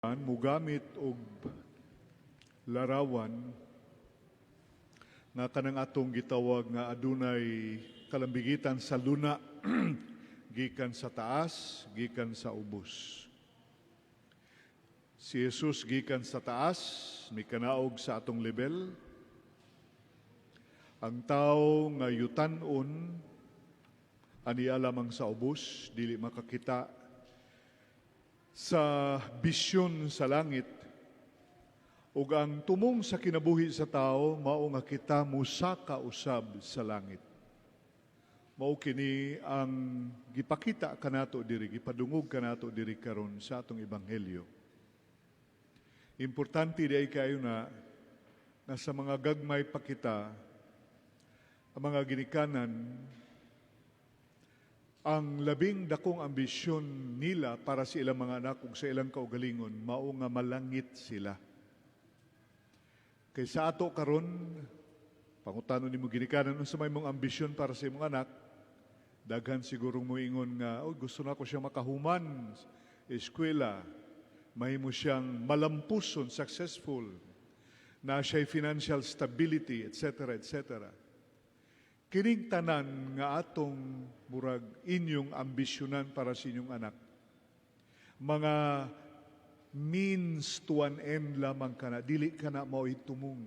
Mugamit og larawan nga kanang atong gitawag nga adunay kalambigitan sa luna gikan sa taas, gikan sa ubos. Si Jesus gikan sa taas, may kanaog sa atong level. Ang tao nga yutan-on aniya lamang sa ubos, dili makakita sa bisyon sa langit, ug ang tumong sa kinabuhi sa tao mao nga kita musaka usab sa langit. Mao kini ang gipakita kanato diri, gipadungog kanato diri karon sa atong ebanghelyo. Importante diay kayo na sa mga gagmay pa kita, ang mga ginikanan, ang labing dakong ambisyon nila para sa ilang mga anak ug sa ilang kaugalingon mao nga malangit sila. Kay sa ato karon, pangutanon nimo ginikanan unsa may mong ambisyon para sa imong anak, daghan siguro mo ingon nga gusto na ko siya makahuman eskwela, mahimo siyang malampuson, successful, na siya'y financial stability, etc., etc. Kining tanan nga atong murag inyong ambisyonan para sa inyong anak, mga means to an end lamang kana, dili kana mao'y tumong.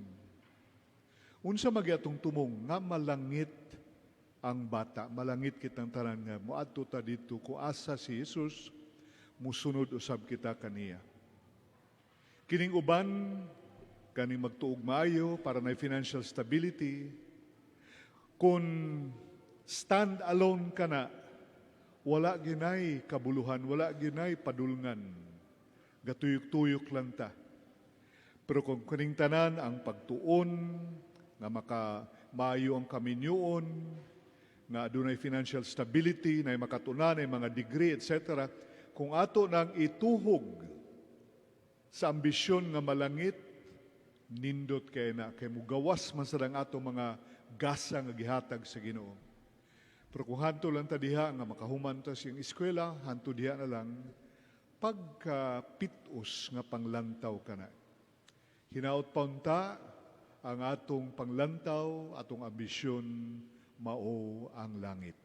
Unsa magyatong tumong nga malangit ang bata, malangit kitang tanan nga moadto ta dito kung asa si Jesus, musunod usab kita kaniya. Kining uban kaning magtuog maayo para na financial stability. Kung stand alone ka na, wala ginay kabuluhan, wala ginay padulngan. Gatuyok-tuyok lang ta. Pero kung kuning tanan ang pagtuon, nga makamaayo ang kaminyoon, nga adunay financial stability, na makatunan, na mga degree, etc. Kung ato nang ituhog sa ambisyon nga malangit, nindot kay na, kay mugawas man sa ato mga gasa nga gihatag sa Ginoo. Pero kung hanto lang ta diha nga makahuman ta siyang eskwela, hanto diha na lang pagkapitos nga panglantaw kana. Hinaot paunta ang atong panglantaw, atong ambisyon mao ang langit.